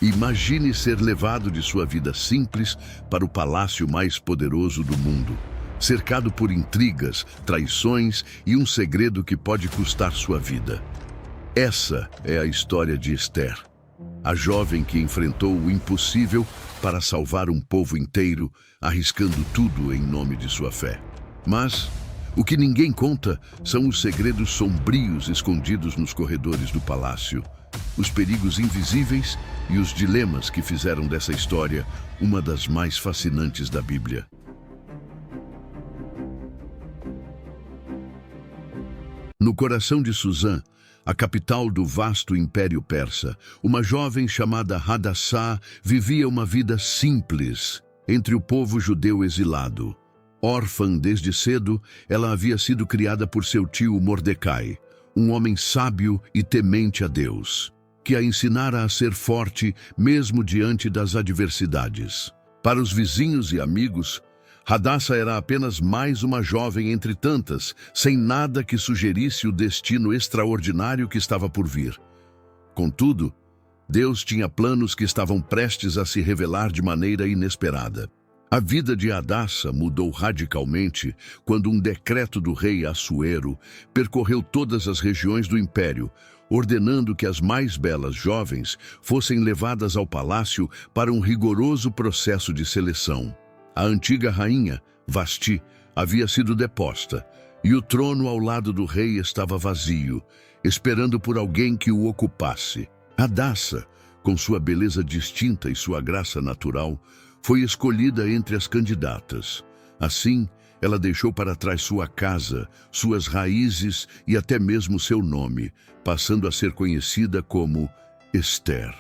Imagine ser levado de sua vida simples para o palácio mais poderoso do mundo, cercado por intrigas, traições e um segredo que pode custar sua vida. Essa é a história de Esther, a jovem que enfrentou o impossível para salvar um povo inteiro, arriscando tudo em nome de sua fé. Mas o que ninguém conta são os segredos sombrios escondidos nos corredores do palácio, os perigos invisíveis e os dilemas que fizeram dessa história uma das mais fascinantes da Bíblia. No coração de Suzã, a capital do vasto Império Persa, uma jovem chamada Hadassah vivia uma vida simples entre o povo judeu exilado. Órfã desde cedo, ela havia sido criada por seu tio Mordecai, um homem sábio e temente a Deus, que a ensinara a ser forte mesmo diante das adversidades. Para os vizinhos e amigos, Hadassah era apenas mais uma jovem entre tantas, sem nada que sugerisse o destino extraordinário que estava por vir. Contudo, Deus tinha planos que estavam prestes a se revelar de maneira inesperada. A vida de Hadassah mudou radicalmente quando um decreto do rei Assuero percorreu todas as regiões do império, ordenando que as mais belas jovens fossem levadas ao palácio para um rigoroso processo de seleção. A antiga rainha, Vasti, havia sido deposta, e o trono ao lado do rei estava vazio, esperando por alguém que o ocupasse. Hadassah, com sua beleza distinta e sua graça natural, foi escolhida entre as candidatas. Assim, ela deixou para trás sua casa, suas raízes e até mesmo seu nome, passando a ser conhecida como Esther.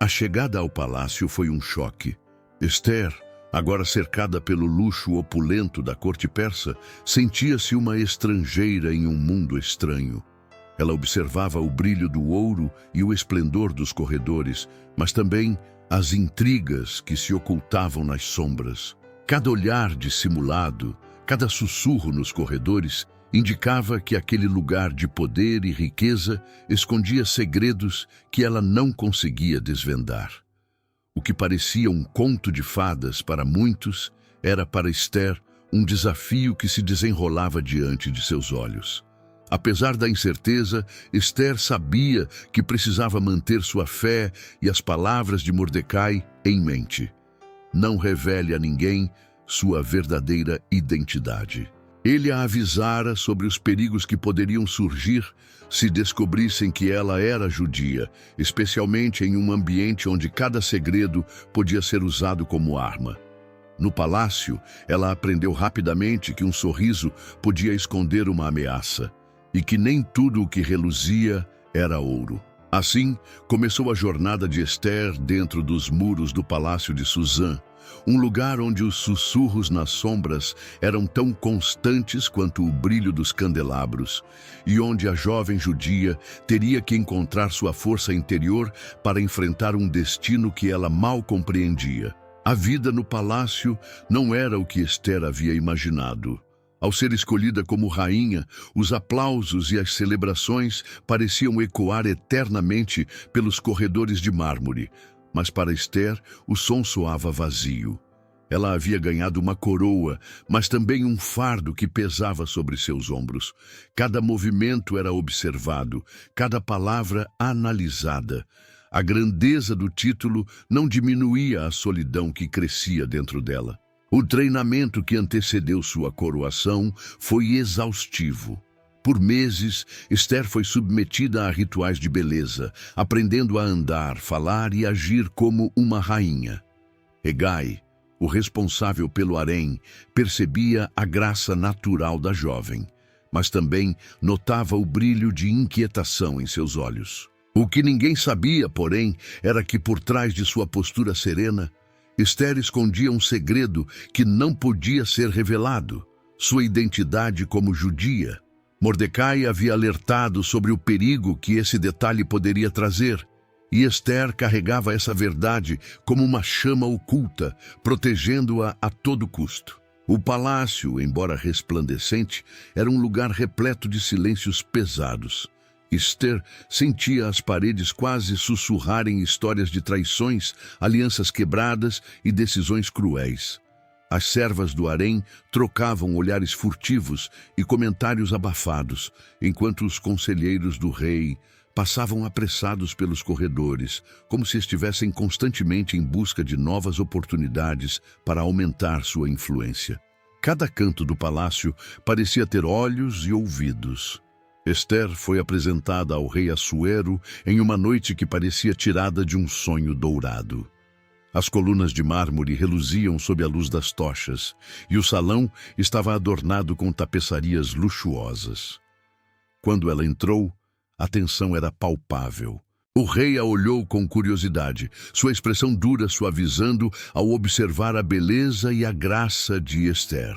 A chegada ao palácio foi um choque. Esther, agora cercada pelo luxo opulento da corte persa, sentia-se uma estrangeira em um mundo estranho. Ela observava o brilho do ouro e o esplendor dos corredores, mas também as intrigas que se ocultavam nas sombras. Cada olhar dissimulado, cada sussurro nos corredores, indicava que aquele lugar de poder e riqueza escondia segredos que ela não conseguia desvendar. O que parecia um conto de fadas para muitos, era para Esther um desafio que se desenrolava diante de seus olhos. Apesar da incerteza, Esther sabia que precisava manter sua fé e as palavras de Mordecai em mente. Não revele a ninguém sua verdadeira identidade. Ele a avisara sobre os perigos que poderiam surgir se descobrissem que ela era judia, especialmente em um ambiente onde cada segredo podia ser usado como arma. No palácio, ela aprendeu rapidamente que um sorriso podia esconder uma ameaça e que nem tudo o que reluzia era ouro. Assim, começou a jornada de Esther dentro dos muros do palácio de Suzã, um lugar onde os sussurros nas sombras eram tão constantes quanto o brilho dos candelabros, e onde a jovem judia teria que encontrar sua força interior para enfrentar um destino que ela mal compreendia. A vida no palácio não era o que Esther havia imaginado. Ao ser escolhida como rainha, os aplausos e as celebrações pareciam ecoar eternamente pelos corredores de mármore, mas para Esther o som soava vazio. Ela havia ganhado uma coroa, mas também um fardo que pesava sobre seus ombros. Cada movimento era observado, cada palavra analisada. A grandeza do título não diminuía a solidão que crescia dentro dela. O treinamento que antecedeu sua coroação foi exaustivo. Por meses, Esther foi submetida a rituais de beleza, aprendendo a andar, falar e agir como uma rainha. Hegai, o responsável pelo harém, percebia a graça natural da jovem, mas também notava o brilho de inquietação em seus olhos. O que ninguém sabia, porém, era que por trás de sua postura serena, Esther escondia um segredo que não podia ser revelado, sua identidade como judia. Mordecai havia alertado sobre o perigo que esse detalhe poderia trazer, e Esther carregava essa verdade como uma chama oculta, protegendo-a a todo custo. O palácio, embora resplandecente, era um lugar repleto de silêncios pesados. Esther sentia as paredes quase sussurrarem histórias de traições, alianças quebradas e decisões cruéis. As servas do harém trocavam olhares furtivos e comentários abafados, enquanto os conselheiros do rei passavam apressados pelos corredores, como se estivessem constantemente em busca de novas oportunidades para aumentar sua influência. Cada canto do palácio parecia ter olhos e ouvidos. Esther foi apresentada ao rei Assuero em uma noite que parecia tirada de um sonho dourado. As colunas de mármore reluziam sob a luz das tochas, e o salão estava adornado com tapeçarias luxuosas. Quando ela entrou, a tensão era palpável. O rei a olhou com curiosidade, sua expressão dura suavizando ao observar a beleza e a graça de Esther.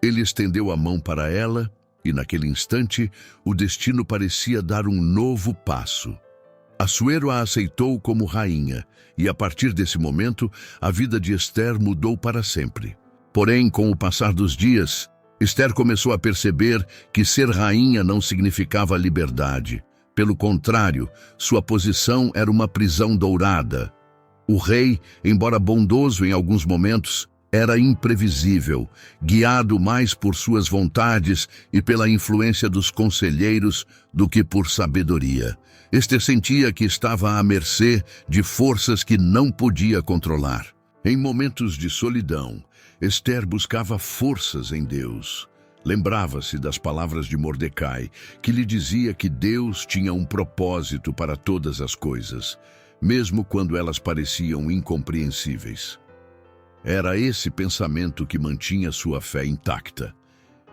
Ele estendeu a mão para ela e, naquele instante, o destino parecia dar um novo passo. Assuero a aceitou como rainha, e a partir desse momento, a vida de Esther mudou para sempre. Porém, com o passar dos dias, Esther começou a perceber que ser rainha não significava liberdade. Pelo contrário, sua posição era uma prisão dourada. O rei, embora bondoso em alguns momentos, era imprevisível, guiado mais por suas vontades e pela influência dos conselheiros do que por sabedoria. Esther sentia que estava à mercê de forças que não podia controlar. Em momentos de solidão, Esther buscava forças em Deus. Lembrava-se das palavras de Mordecai, que lhe dizia que Deus tinha um propósito para todas as coisas, mesmo quando elas pareciam incompreensíveis. Era esse pensamento que mantinha sua fé intacta.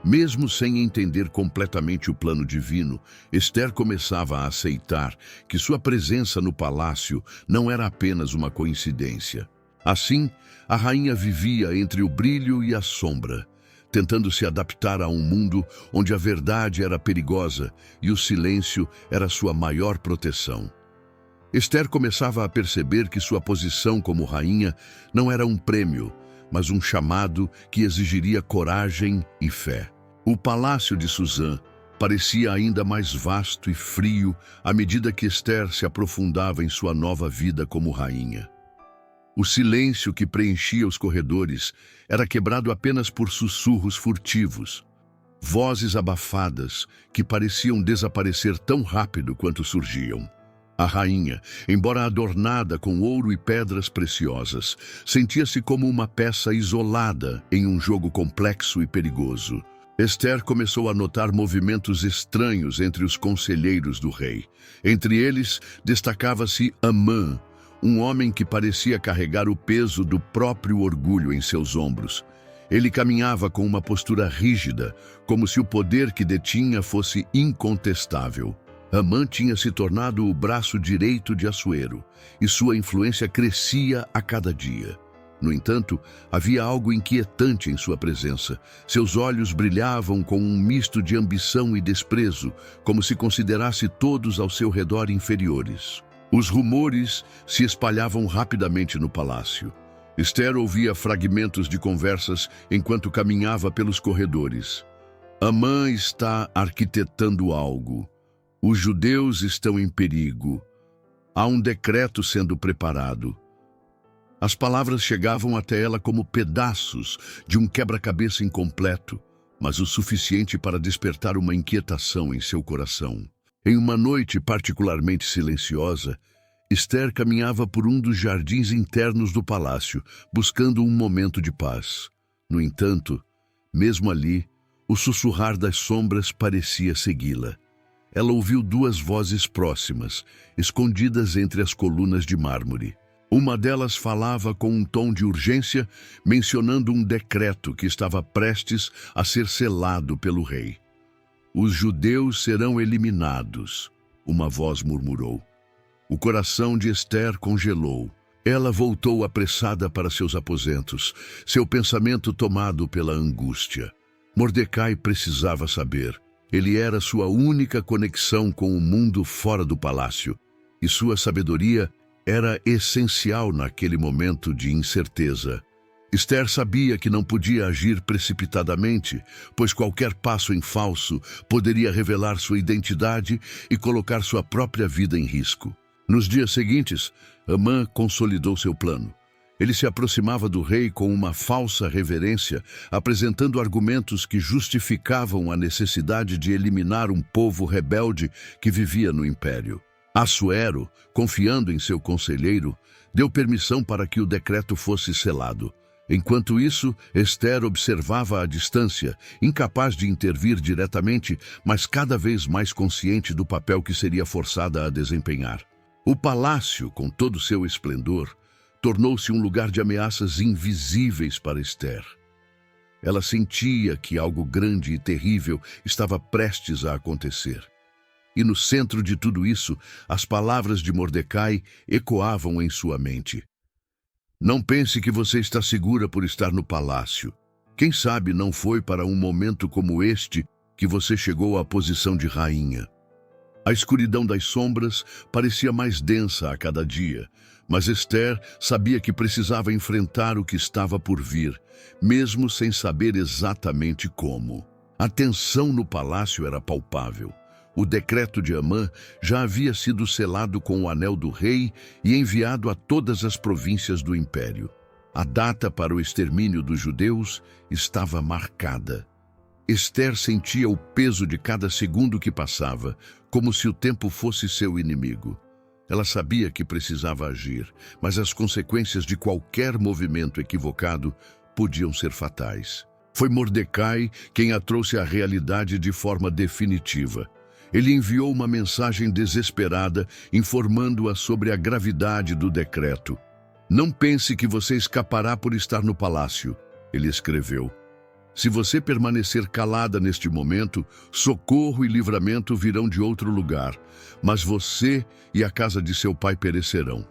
Mesmo sem entender completamente o plano divino, Esther começava a aceitar que sua presença no palácio não era apenas uma coincidência. Assim, a rainha vivia entre o brilho e a sombra, tentando se adaptar a um mundo onde a verdade era perigosa e o silêncio era sua maior proteção. Esther começava a perceber que sua posição como rainha não era um prêmio, mas um chamado que exigiria coragem e fé. O palácio de Suzã parecia ainda mais vasto e frio à medida que Esther se aprofundava em sua nova vida como rainha. O silêncio que preenchia os corredores era quebrado apenas por sussurros furtivos, vozes abafadas que pareciam desaparecer tão rápido quanto surgiam. A rainha, embora adornada com ouro e pedras preciosas, sentia-se como uma peça isolada em um jogo complexo e perigoso. Esther começou a notar movimentos estranhos entre os conselheiros do rei. Entre eles, destacava-se Amã, um homem que parecia carregar o peso do próprio orgulho em seus ombros. Ele caminhava com uma postura rígida, como se o poder que detinha fosse incontestável. Amã tinha se tornado o braço direito de Assuero, e sua influência crescia a cada dia. No entanto, havia algo inquietante em sua presença. Seus olhos brilhavam com um misto de ambição e desprezo, como se considerasse todos ao seu redor inferiores. Os rumores se espalhavam rapidamente no palácio. Esther ouvia fragmentos de conversas enquanto caminhava pelos corredores. Amã está arquitetando algo. Os judeus estão em perigo. Há um decreto sendo preparado. As palavras chegavam até ela como pedaços de um quebra-cabeça incompleto, mas o suficiente para despertar uma inquietação em seu coração. Em uma noite particularmente silenciosa, Esther caminhava por um dos jardins internos do palácio, buscando um momento de paz. No entanto, mesmo ali, o sussurrar das sombras parecia segui-la. Ela ouviu duas vozes próximas, escondidas entre as colunas de mármore. Uma delas falava com um tom de urgência, mencionando um decreto que estava prestes a ser selado pelo rei. Os judeus serão eliminados, uma voz murmurou. O coração de Esther congelou. Ela voltou apressada para seus aposentos, seu pensamento tomado pela angústia. Mordecai precisava saber. Ele era sua única conexão com o mundo fora do palácio, e sua sabedoria era essencial naquele momento de incerteza. Esther sabia que não podia agir precipitadamente, pois qualquer passo em falso poderia revelar sua identidade e colocar sua própria vida em risco. Nos dias seguintes, Amã consolidou seu plano. Ele se aproximava do rei com uma falsa reverência, apresentando argumentos que justificavam a necessidade de eliminar um povo rebelde que vivia no império. Assuero, confiando em seu conselheiro, deu permissão para que o decreto fosse selado. Enquanto isso, Esther observava à distância, incapaz de intervir diretamente, mas cada vez mais consciente do papel que seria forçada a desempenhar. O palácio, com todo seu esplendor, tornou-se um lugar de ameaças invisíveis para Esther. Ela sentia que algo grande e terrível estava prestes a acontecer. E no centro de tudo isso, as palavras de Mordecai ecoavam em sua mente. Não pense que você está segura por estar no palácio. Quem sabe não foi para um momento como este que você chegou à posição de rainha. A escuridão das sombras parecia mais densa a cada dia, mas Esther sabia que precisava enfrentar o que estava por vir, mesmo sem saber exatamente como. A tensão no palácio era palpável. O decreto de Amã já havia sido selado com o anel do rei e enviado a todas as províncias do império. A data para o extermínio dos judeus estava marcada. Esther sentia o peso de cada segundo que passava, como se o tempo fosse seu inimigo. Ela sabia que precisava agir, mas as consequências de qualquer movimento equivocado podiam ser fatais. Foi Mordecai quem a trouxe à realidade de forma definitiva. Ele enviou uma mensagem desesperada, informando-a sobre a gravidade do decreto. Não pense que você escapará por estar no palácio, ele escreveu. Se você permanecer calada neste momento, socorro e livramento virão de outro lugar, mas você e a casa de seu pai perecerão.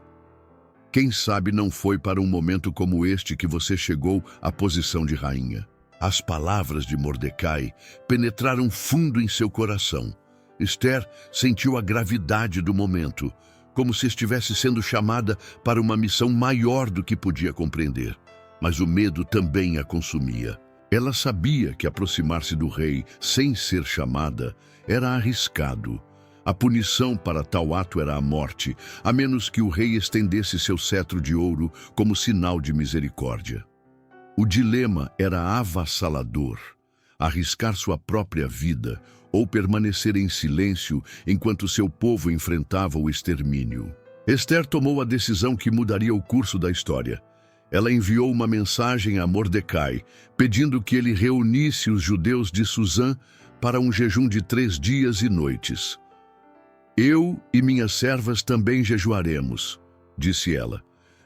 Quem sabe não foi para um momento como este que você chegou à posição de rainha. As palavras de Mordecai penetraram fundo em seu coração. Esther sentiu a gravidade do momento, como se estivesse sendo chamada para uma missão maior do que podia compreender. Mas o medo também a consumia. Ela sabia que aproximar-se do rei sem ser chamada era arriscado. A punição para tal ato era a morte, a menos que o rei estendesse seu cetro de ouro como sinal de misericórdia. O dilema era avassalador: arriscar sua própria vida ou permanecer em silêncio enquanto seu povo enfrentava o extermínio. Esther tomou a decisão que mudaria o curso da história. Ela enviou uma mensagem a Mordecai, pedindo que ele reunisse os judeus de Suzã para um jejum de 3 dias e noites. Eu e minhas servas também jejuaremos, disse ela.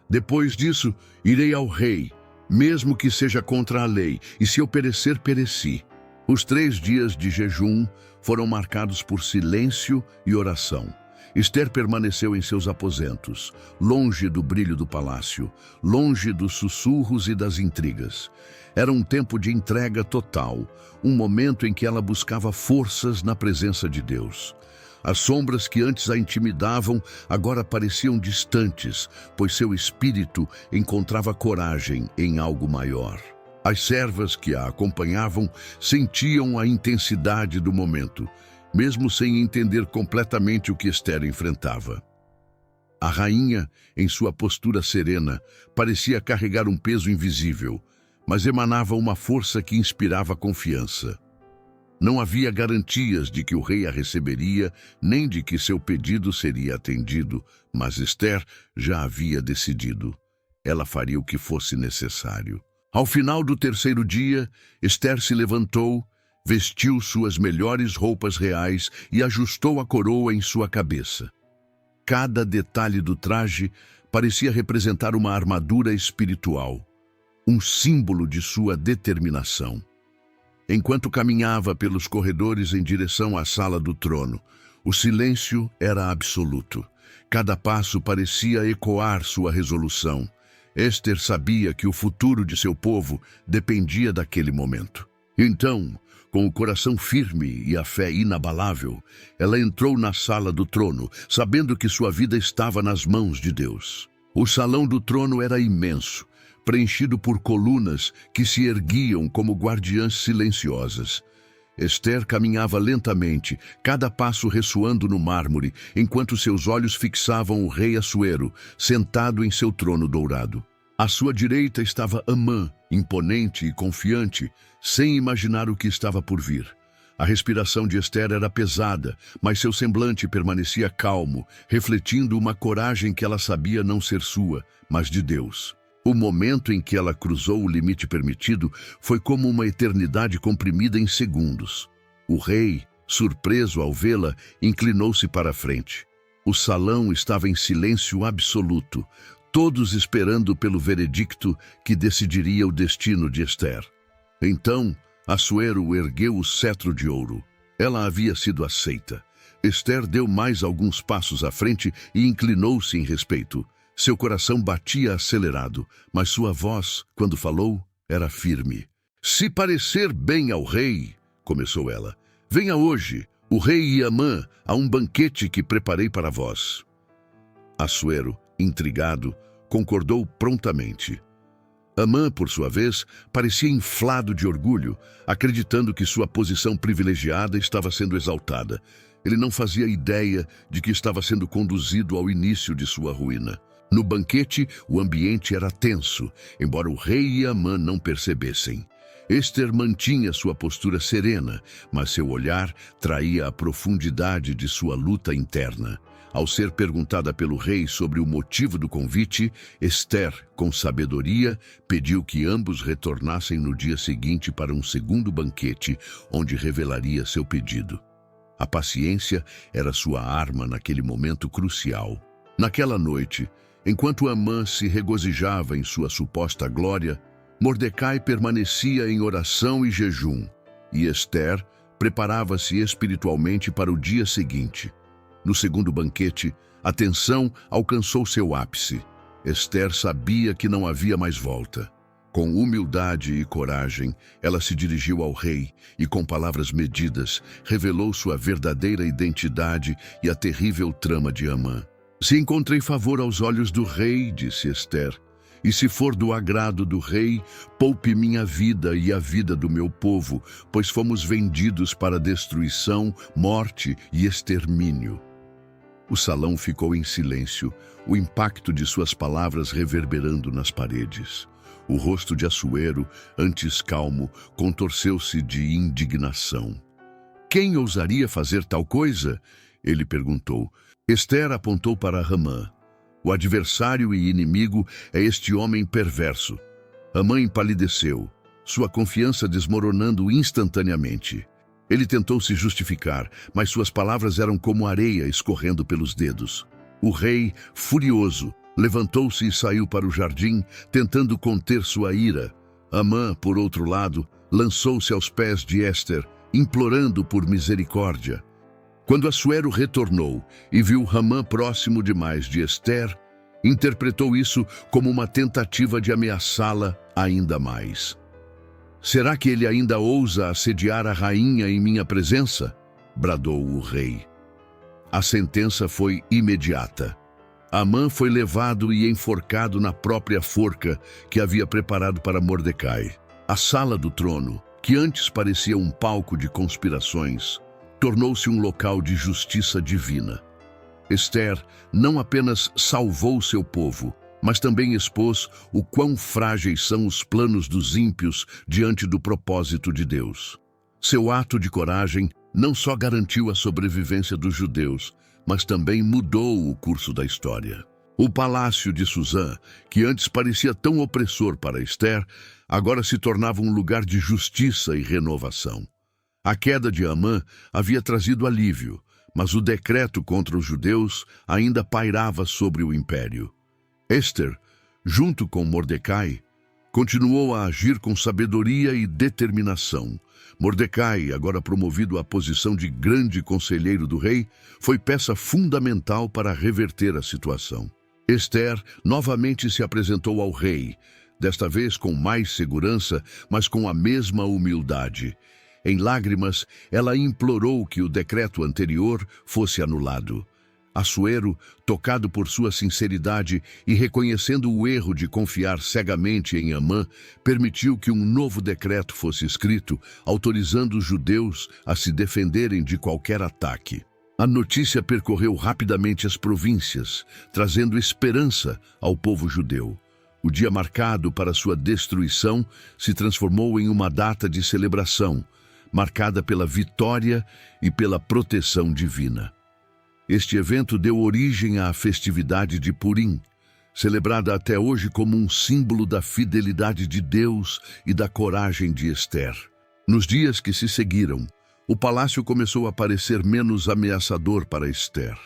Depois disso, irei ao rei, mesmo que seja contra a lei, e se eu perecer, pereci. Os 3 dias de jejum foram marcados por silêncio e oração. Esther permaneceu em seus aposentos, longe do brilho do palácio, longe dos sussurros e das intrigas. Era um tempo de entrega total, um momento em que ela buscava forças na presença de Deus. As sombras que antes a intimidavam agora pareciam distantes, pois seu espírito encontrava coragem em algo maior. As servas que a acompanhavam sentiam a intensidade do momento, mesmo sem entender completamente o que Esther enfrentava. A rainha, em sua postura serena, parecia carregar um peso invisível, mas emanava uma força que inspirava confiança. Não havia garantias de que o rei a receberia, nem de que seu pedido seria atendido, mas Esther já havia decidido. Ela faria o que fosse necessário. Ao final do 3º dia, Esther se levantou, vestiu suas melhores roupas reais e ajustou a coroa em sua cabeça. Cada detalhe do traje parecia representar uma armadura espiritual, um símbolo de sua determinação. Enquanto caminhava pelos corredores em direção à sala do trono, o silêncio era absoluto. Cada passo parecia ecoar sua resolução. Esther sabia que o futuro de seu povo dependia daquele momento. Então, com o coração firme e a fé inabalável, ela entrou na sala do trono, sabendo que sua vida estava nas mãos de Deus. O salão do trono era imenso, preenchido por colunas que se erguiam como guardiãs silenciosas. Esther caminhava lentamente, cada passo ressoando no mármore, enquanto seus olhos fixavam o rei Assuero, sentado em seu trono dourado. À sua direita estava Amã, imponente e confiante, sem imaginar o que estava por vir. A respiração de Esther era pesada, mas seu semblante permanecia calmo, refletindo uma coragem que ela sabia não ser sua, mas de Deus. O momento em que ela cruzou o limite permitido foi como uma eternidade comprimida em segundos. O rei, surpreso ao vê-la, inclinou-se para a frente. O salão estava em silêncio absoluto, todos esperando pelo veredicto que decidiria o destino de Esther. Então, Assuero ergueu o cetro de ouro. Ela havia sido aceita. Esther deu mais alguns passos à frente e inclinou-se em respeito. Seu coração batia acelerado, mas sua voz, quando falou, era firme. "Se parecer bem ao rei", começou ela, "venha hoje, o rei e Amã, a um banquete que preparei para vós." Assuero, intrigado, concordou prontamente. Amã, por sua vez, parecia inflado de orgulho, acreditando que sua posição privilegiada estava sendo exaltada. Ele não fazia ideia de que estava sendo conduzido ao início de sua ruína. No banquete, o ambiente era tenso, embora o rei e Amã não percebessem. Esther mantinha sua postura serena, mas seu olhar traía a profundidade de sua luta interna. Ao ser perguntada pelo rei sobre o motivo do convite, Esther, com sabedoria, pediu que ambos retornassem no dia seguinte para um segundo banquete, onde revelaria seu pedido. A paciência era sua arma naquele momento crucial. Naquela noite, enquanto Amã se regozijava em sua suposta glória, Mordecai permanecia em oração e jejum, e Esther preparava-se espiritualmente para o dia seguinte. No segundo banquete, a tensão alcançou seu ápice. Esther sabia que não havia mais volta. Com humildade e coragem, ela se dirigiu ao rei e, com palavras medidas, revelou sua verdadeira identidade e a terrível trama de Amã. "Se encontrei favor aos olhos do rei", disse Esther, "e se for do agrado do rei, poupe minha vida e a vida do meu povo, pois fomos vendidos para destruição, morte e extermínio." O salão ficou em silêncio, o impacto de suas palavras reverberando nas paredes. O rosto de Assuero, antes calmo, contorceu-se de indignação. "Quem ousaria fazer tal coisa?" ele perguntou. Esther apontou para Amã. "O adversário e inimigo é este homem perverso." Amã empalideceu, sua confiança desmoronando instantaneamente. Ele tentou se justificar, mas suas palavras eram como areia escorrendo pelos dedos. O rei, furioso, levantou-se e saiu para o jardim, tentando conter sua ira. Amã, por outro lado, lançou-se aos pés de Esther, implorando por misericórdia. Quando Assuero retornou e viu Amã próximo demais de Esther, interpretou isso como uma tentativa de ameaçá-la ainda mais. "Será que ele ainda ousa assediar a rainha em minha presença?" bradou o rei. A sentença foi imediata. Amã foi levado e enforcado na própria forca que havia preparado para Mordecai. A sala do trono, que antes parecia um palco de conspirações, tornou-se um local de justiça divina. Esther não apenas salvou seu povo, mas também expôs o quão frágeis são os planos dos ímpios diante do propósito de Deus. Seu ato de coragem não só garantiu a sobrevivência dos judeus, mas também mudou o curso da história. O palácio de Suzã, que antes parecia tão opressor para Esther, agora se tornava um lugar de justiça e renovação. A queda de Amã havia trazido alívio, mas o decreto contra os judeus ainda pairava sobre o império. Esther, junto com Mordecai, continuou a agir com sabedoria e determinação. Mordecai, agora promovido à posição de grande conselheiro do rei, foi peça fundamental para reverter a situação. Esther novamente se apresentou ao rei, desta vez com mais segurança, mas com a mesma humildade. Em lágrimas, ela implorou que o decreto anterior fosse anulado. Assuero, tocado por sua sinceridade e reconhecendo o erro de confiar cegamente em Amã, permitiu que um novo decreto fosse escrito, autorizando os judeus a se defenderem de qualquer ataque. A notícia percorreu rapidamente as províncias, trazendo esperança ao povo judeu. O dia marcado para sua destruição se transformou em uma data de celebração, marcada pela vitória e pela proteção divina. Este evento deu origem à festividade de Purim, celebrada até hoje como um símbolo da fidelidade de Deus e da coragem de Ester. Nos dias que se seguiram, o palácio começou a parecer menos ameaçador para Ester.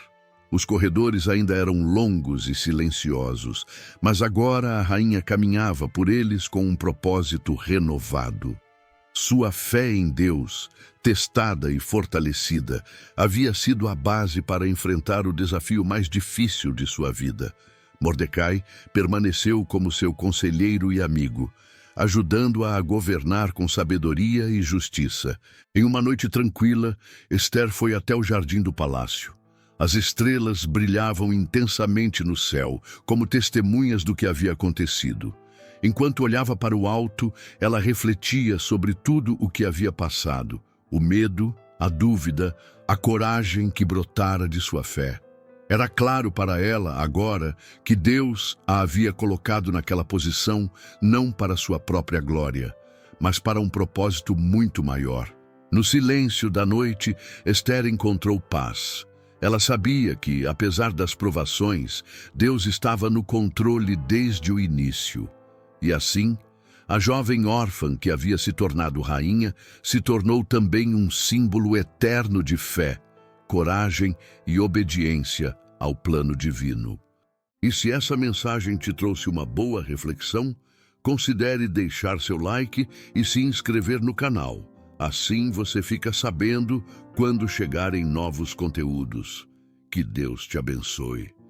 Os corredores ainda eram longos e silenciosos, mas agora a rainha caminhava por eles com um propósito renovado. Sua fé em Deus, testada e fortalecida, havia sido a base para enfrentar o desafio mais difícil de sua vida. Mordecai permaneceu como seu conselheiro e amigo, ajudando-a a governar com sabedoria e justiça. Em uma noite tranquila, Ester foi até o jardim do palácio. As estrelas brilhavam intensamente no céu, como testemunhas do que havia acontecido. Enquanto olhava para o alto, ela refletia sobre tudo o que havia passado, o medo, a dúvida, a coragem que brotara de sua fé. Era claro para ela, agora, que Deus a havia colocado naquela posição não para sua própria glória, mas para um propósito muito maior. No silêncio da noite, Ester encontrou paz. Ela sabia que, apesar das provações, Deus estava no controle desde o início. E assim, a jovem órfã que havia se tornado rainha se tornou também um símbolo eterno de fé, coragem e obediência ao plano divino. E se essa mensagem te trouxe uma boa reflexão, considere deixar seu like e se inscrever no canal. Assim você fica sabendo quando chegarem novos conteúdos. Que Deus te abençoe.